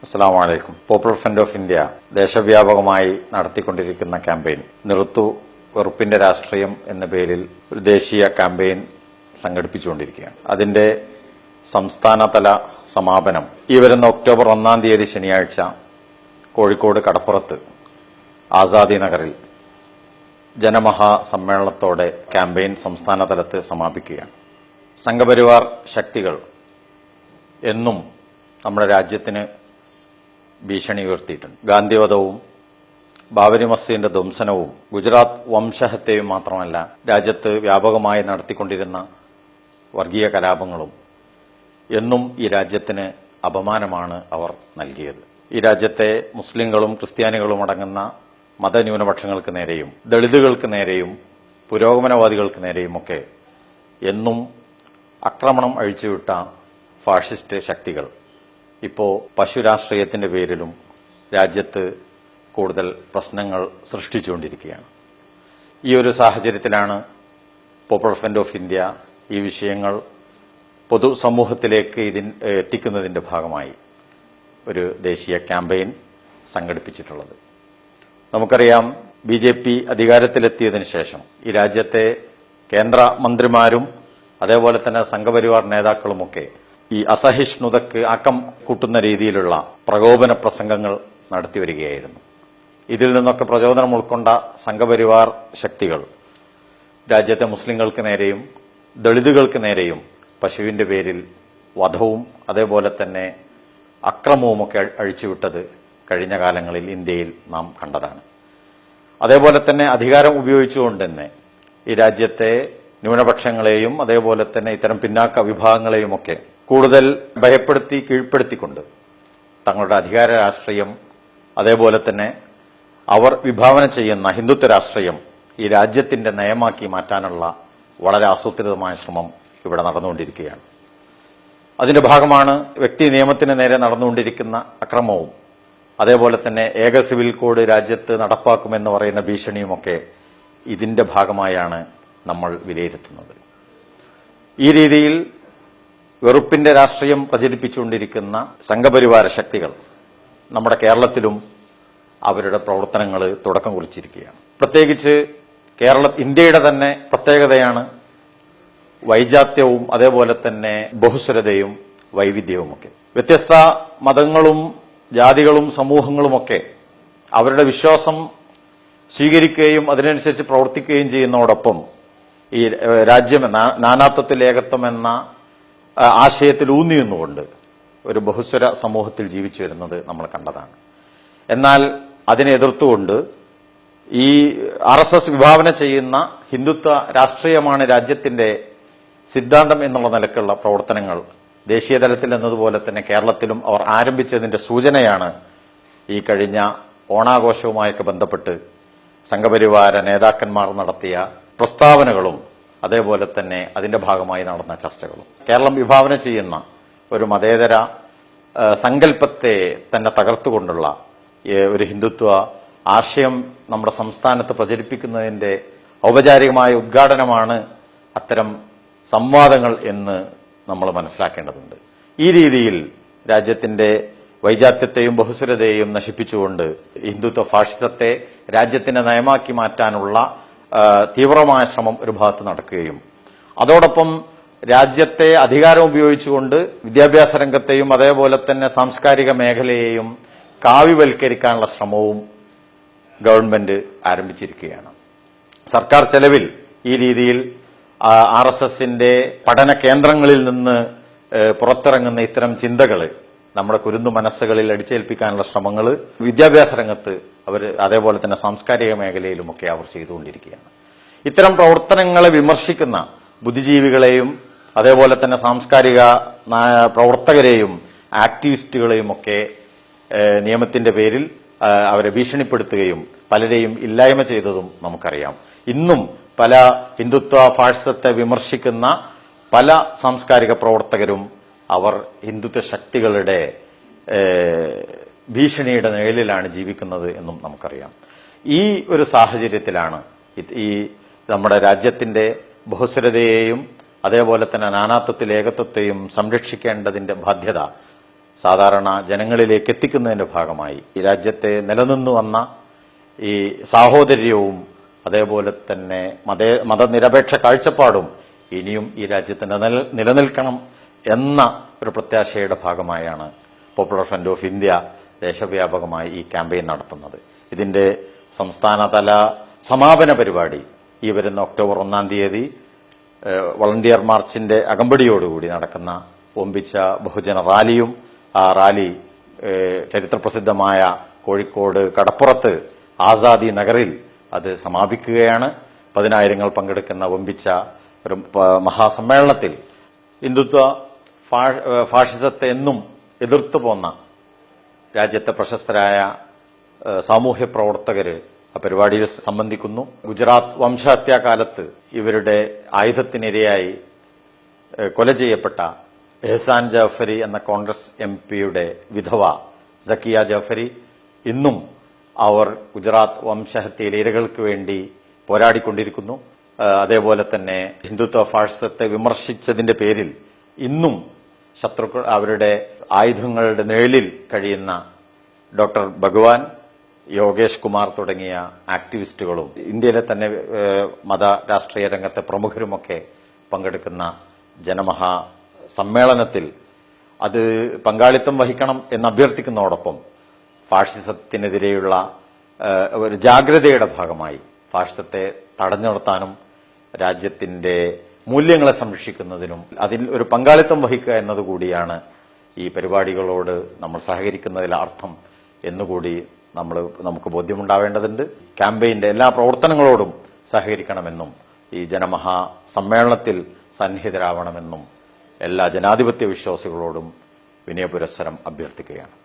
അസ്സലാമു അലൈക്കും. Popular front of India ദേശവ്യാപകമായി നടത്തിക്കൊണ്ടിരിക്കുന്ന ക്യാമ്പയിൻ നിർത്തൂ വെറുപ്പിന്റെ രാഷ്ട്രീയം എന്ന പേരിൽ ഒരു ദേശീയ ക്യാമ്പയിൻ സംഘടിപ്പിച്ചുകൊണ്ടിരിക്കുകയാണ്. അതിന്റെ സംസ്ഥാനതല സമാപനം ഈ വരുന്ന ഒക്ടോബർ 1 തീയതി ശനിയാഴ്ച കോഴിക്കോട് കടപ്പുറത്ത് ആസാദി നഗറിൽ ജനമഹാസമ്മേളനത്തോടെ ക്യാമ്പയിൻ സംസ്ഥാനതലത്ത് സമാപിക്കുകയാണ്. സംഘപരിവാർ ശക്തികൾ എന്നും നമ്മുടെ രാജ്യത്തിന് ഭീഷണി ഉയർത്തിയിട്ടുണ്ട്. ഗാന്ധിവധവും ബാബരി മസ്ജിദിന്റെ ധ്വംസനവും ഗുജറാത്ത് വംശഹത്യയും മാത്രമല്ല, രാജ്യത്ത് വ്യാപകമായി നടത്തിക്കൊണ്ടിരുന്ന വർഗീയ കലാപങ്ങളും എന്നും ഈ രാജ്യത്തിന് അപമാനമാണ് അവർ നൽകിയത്. ഈ രാജ്യത്തെ മുസ്ലിങ്ങളും ക്രിസ്ത്യാനികളും അടങ്ങുന്ന മതന്യൂനപക്ഷങ്ങൾക്ക് നേരെയും ദളിതുകൾക്ക് നേരെയും പുരോഗമനവാദികൾക്ക് നേരെയുമൊക്കെ എന്നും ആക്രമണം അഴിച്ചുവിട്ട ഫാഷിസ്റ്റ് ശക്തികൾ ഇപ്പോൾ പശുരാഷ്ട്രീയത്തിന്റെ പേരിലും രാജ്യത്ത് കൂടുതൽ പ്രശ്നങ്ങൾ സൃഷ്ടിച്ചുകൊണ്ടിരിക്കുകയാണ്. ഈ ഒരു സാഹചര്യത്തിലാണ് പോപ്പുലർ ഫ്രണ്ട് ഓഫ് ഇന്ത്യ ഈ വിഷയങ്ങൾ പൊതുസമൂഹത്തിലേക്ക് എത്തിക്കുന്നതിന്റെ ഭാഗമായി ഒരു ദേശീയ ക്യാമ്പയിൻ സംഘടിപ്പിച്ചിട്ടുള്ളത്. നമുക്കറിയാം, BJP അധികാരത്തിലെത്തിയതിനു ശേഷം ഈ രാജ്യത്തെ കേന്ദ്രമന്ത്രിമാരും അതേപോലെ തന്നെ സംഘപരിവാർ നേതാക്കളുമൊക്കെ ഈ അസഹിഷ്ണുതയ്ക്ക് ആക്കം കൂട്ടുന്ന രീതിയിലുള്ള പ്രകോപന പ്രസംഗങ്ങൾ നടത്തിവരികയായിരുന്നു. ഇതിൽ നിന്നൊക്കെ പ്രചോദനം ഉൾക്കൊണ്ട സംഘപരിവാർ ശക്തികൾ രാജ്യത്തെ മുസ്ലിങ്ങൾക്ക് നേരെയും ദളിതുകൾക്ക് നേരെയും പശുവിന്റെ പേരിൽ വധവും അതേപോലെ തന്നെ അക്രമവുമൊക്കെ അഴിച്ചുവിട്ടത് കഴിഞ്ഞ കാലങ്ങളിൽ ഇന്ത്യയിൽ നാം കണ്ടതാണ്. അതേപോലെ തന്നെ അധികാരം ഉപയോഗിച്ചുകൊണ്ട് തന്നെ ഈ രാജ്യത്തെ ന്യൂനപക്ഷങ്ങളെയും അതേപോലെ തന്നെ ഇത്തരം പിന്നാക്ക വിഭാഗങ്ങളെയുമൊക്കെ കൂടുതൽ ഭയപ്പെടുത്തി കീഴ്പ്പെടുത്തിക്കൊണ്ട് തങ്ങളുടെ അധികാര രാഷ്ട്രീയം അതേപോലെ തന്നെ അവർ വിഭാവന ചെയ്യുന്ന ഹിന്ദുത്വ രാഷ്ട്രീയം ഈ രാജ്യത്തിന്റെ നയമാക്കി മാറ്റാനുള്ള വളരെ ആസൂത്രിതമായ ശ്രമം ഇവിടെ നടന്നുകൊണ്ടിരിക്കുകയാണ്. അതിന്റെ ഭാഗമാണ് വ്യക്തി നിയമത്തിന് നേരെ നടന്നുകൊണ്ടിരിക്കുന്ന അക്രമവും അതേപോലെ തന്നെ ഏക സിവിൽ കോഡ് രാജ്യത്ത് നടപ്പാക്കുമെന്ന് പറയുന്ന ഭീഷണിയുമൊക്കെ ഇതിന്റെ ഭാഗമായാണ് നമ്മൾ വിലയിരുത്തുന്നത്. ഈ രീതിയിൽ വെറുപ്പിന്റെ രാഷ്ട്രീയം പ്രചരിപ്പിച്ചുകൊണ്ടിരിക്കുന്ന സംഘപരിവാര ശക്തികൾ നമ്മുടെ കേരളത്തിലും അവരുടെ പ്രവർത്തനങ്ങൾ തുടക്കം കുറിച്ചിരിക്കുകയാണ്. പ്രത്യേകിച്ച് ഇന്ത്യയുടെ തന്നെ പ്രത്യേകതയാണ് വൈജാത്യവും അതേപോലെ തന്നെ ബഹുസ്വരതയും വൈവിധ്യവുമൊക്കെ. വ്യത്യസ്ത മതങ്ങളും ജാതികളും സമൂഹങ്ങളുമൊക്കെ അവരുടെ വിശ്വാസം സ്വീകരിക്കുകയും അതിനനുസരിച്ച് പ്രവർത്തിക്കുകയും ചെയ്യുന്നതോടൊപ്പം ഈ രാജ്യം നാനാത്വത്തിൽ ഏകത്വം എന്ന ആശയത്തിൽ ഊന്നി നിന്നുകൊണ്ട് ഒരു ബഹുസ്വര സമൂഹത്തിൽ ജീവിച്ചു വരുന്നത് നമ്മൾ കണ്ടതാണ്. എന്നാൽ അതിനെ എതിർത്തുകൊണ്ട് ഈ RSS വിഭാവന ചെയ്യുന്ന ഹിന്ദുത്വ രാഷ്ട്രീയമാണ് രാജ്യത്തിന്റെ സിദ്ധാന്തം എന്നുള്ള നിലക്കുള്ള പ്രവർത്തനങ്ങൾ ദേശീയ തലത്തിൽ എന്നതുപോലെ തന്നെ കേരളത്തിലും അവർ ആരംഭിച്ചതിന്റെ സൂചനയാണ് ഈ കഴിഞ്ഞ ഓണാഘോഷവുമായൊക്കെ ബന്ധപ്പെട്ട് സംഘപരിവാര നേതാക്കന്മാർ നടത്തിയ പ്രസ്താവനകളും അതേപോലെ തന്നെ അതിന്റെ ഭാഗമായി നടന്ന ചർച്ചകളും. കേരളം വിഭാവന ചെയ്യുന്ന ഒരു മതേതര സങ്കല്പത്തെ തന്നെ തകർത്തുകൊണ്ടുള്ള ഒരു ഹിന്ദുത്വ ആശയം നമ്മുടെ സംസ്ഥാനത്ത് പ്രചരിപ്പിക്കുന്നതിന്റെ ഔപചാരികമായ ഉദ്ഘാടനമാണ് അത്തരം സംവാദങ്ങൾ എന്ന് നമ്മൾ മനസ്സിലാക്കേണ്ടതുണ്ട്. ഈ രീതിയിൽ രാജ്യത്തിന്റെ വൈജാത്യത്തെയും ബഹുസ്വരതയെയും നശിപ്പിച്ചുകൊണ്ട് ഹിന്ദുത്വ ഫാഷിസത്തെ രാജ്യത്തിന്റെ നയമാക്കി മാറ്റാനുള്ള തീവ്രമായ ശ്രമം ഒരു ഭാഗത്ത് നടക്കുകയും അതോടൊപ്പം രാജ്യത്തെ അധികാരം ഉപയോഗിച്ചുകൊണ്ട് വിദ്യാഭ്യാസ രംഗത്തെയും അതേപോലെ തന്നെ സാംസ്കാരിക മേഖലയെയും കാവ്യവൽക്കരിക്കാനുള്ള ശ്രമവും ഗവൺമെന്റ് ആരംഭിച്ചിരിക്കുകയാണ്. സർക്കാർ ചെലവിൽ ഈ രീതിയിൽ RSSന്റെ പഠന കേന്ദ്രങ്ങളിൽ നിന്ന് പുറത്തിറങ്ങുന്ന ഇത്തരം ചിന്തകൾ നമ്മുടെ കുരുന്നു മനസ്സുകളിൽ അടിച്ചേൽപ്പിക്കാനുള്ള ശ്രമങ്ങൾ വിദ്യാഭ്യാസ രംഗത്ത് അവർ അതേപോലെ തന്നെ സാംസ്കാരിക മേഖലയിലുമൊക്കെ അവർ ചെയ്തുകൊണ്ടിരിക്കുകയാണ്. ഇത്തരം പ്രവർത്തനങ്ങളെ വിമർശിക്കുന്ന ബുദ്ധിജീവികളെയും അതേപോലെ തന്നെ സാംസ്കാരിക പ്രവർത്തകരെയും ആക്ടിവിസ്റ്റുകളെയും ഒക്കെ നിയമത്തിന്റെ പേരിൽ അവരെ ഭീഷണിപ്പെടുത്തുകയും പലരെയും ഇല്ലായ്മ ചെയ്തതും നമുക്കറിയാം. ഇന്നും പല ഹിന്ദുത്വ ഫാഷിസത്തെ വിമർശിക്കുന്ന പല സാംസ്കാരിക പ്രവർത്തകരും അവർ ഹിന്ദുത്വ ശക്തികളുടെ ഭീഷണിയുടെ നിഴലിലാണ് ജീവിക്കുന്നത് എന്നും നമുക്കറിയാം. ഈ ഒരു സാഹചര്യത്തിലാണ് ഈ നമ്മുടെ രാജ്യത്തിന്റെ ബഹുസ്വരതയെയും അതേപോലെ തന്നെ നാനാത്വത്തിൽ ഏകത്വത്തെയും സംരക്ഷിക്കേണ്ടതിന്റെ ബാധ്യത സാധാരണ ജനങ്ങളിലേക്ക് എത്തിക്കുന്നതിന്റെ ഭാഗമായി ഈ രാജ്യത്തെ നിലനിന്നു വന്ന ഈ സാഹോദര്യവും അതേപോലെ തന്നെ മതനിരപേക്ഷ കാഴ്ചപ്പാടും ഇനിയും ഈ രാജ്യത്ത് നിലനിൽക്കണം എന്ന ഒരു പ്രത്യാശയുടെ ഭാഗമായാണ് പോപ്പുലർ ഫ്രണ്ട് ഓഫ് ഇന്ത്യ ദേശവ്യാപകമായി ഈ ക്യാമ്പയിൻ നടത്തുന്നത്. ഇതിന്റെ സംസ്ഥാനതല സമാപന പരിപാടി ഈ വരുന്ന ഒക്ടോബർ 1-ാം തീയതി വളണ്ടിയർ മാർച്ചിന്റെ അകമ്പടിയോടുകൂടി നടക്കുന്ന ഒമ്പിച്ച ബഹുജന റാലിയും ആ റാലി ചരിത്രപ്രസിദ്ധമായ കോഴിക്കോട് കടപ്പുറത്ത് ആസാദി നഗറിൽ അത് സമാപിക്കുകയാണ്. 10,000 പങ്കെടുക്കുന്ന ഒമ്പിച്ച ഒരു മഹാസമ്മേളനത്തിൽ ഹിന്ദുത്വ ഫാഷിസത്തെ എന്നും എതിർത്തു പോന്ന രാജ്യത്തെ പ്രശസ്തരായ സാമൂഹ്യ പ്രവർത്തകര് ആ പരിപാടിയിൽ സംബന്ധിക്കുന്നു. ഗുജറാത്ത് വംശഹത്യാകാലത്ത് ഇവരുടെ ആയുധത്തിനിരയായി കൊല ചെയ്യപ്പെട്ട എഹ്സാൻ ജാഫരി എന്ന കോൺഗ്രസ് എംപിയുടെ വിധവ സക്കിയ ജാഫരി ഇന്നും അവർ ഗുജറാത്ത് വംശഹത്യയിലെ ഇരകൾക്ക് വേണ്ടി പോരാടിക്കൊണ്ടിരിക്കുന്നു. അതേപോലെ തന്നെ ഹിന്ദുത്വ ഫാഷിസത്തെ വിമർശിച്ചതിന്റെ പേരിൽ ഇന്നും ശത്രുക്കൾ അവരുടെ ആയുധങ്ങളുടെ നിഴലിൽ കഴിയുന്ന ഡോക്ടർ ഭഗവാൻ, യോഗേഷ് കുമാർ തുടങ്ങിയ ആക്ടിവിസ്റ്റുകളും ഇന്ത്യയിലെ തന്നെ മത രാഷ്ട്രീയ രംഗത്തെ പ്രമുഖരുമൊക്കെ പങ്കെടുക്കുന്ന ജനമഹാ സമ്മേളനത്തിൽ അത് പങ്കാളിത്തം വഹിക്കണം എന്ന് അഭ്യർത്ഥിക്കുന്നതോടൊപ്പം ഫാഷിസത്തിനെതിരെയുള്ള ഒരു ജാഗ്രതയുടെ ഭാഗമായി ഫാഷിസത്തെ തടഞ്ഞു നിർത്താനും രാജ്യത്തിന്റെ മൂല്യങ്ങളെ സംരക്ഷിക്കുന്നതിനും അതിൽ ഒരു പങ്കാളിത്തം വഹിക്കുക എന്നതുകൂടിയാണ് ഈ പരിപാടികളോട് നമ്മൾ സഹകരിക്കുന്നതിൽ അർത്ഥം എന്നുകൂടി നമുക്ക് ബോധ്യമുണ്ടാവേണ്ടതുണ്ട്. ക്യാമ്പയിന്റെ എല്ലാ പ്രവർത്തനങ്ങളോടും സഹകരിക്കണമെന്നും ഈ ജനമഹാ സമ്മേളനത്തിൽ സന്നിഹിതരാവണമെന്നും എല്ലാ ജനാധിപത്യ വിശ്വാസികളോടും വിനയപുരസ്സരം അഭ്യർത്ഥിക്കുകയാണ്.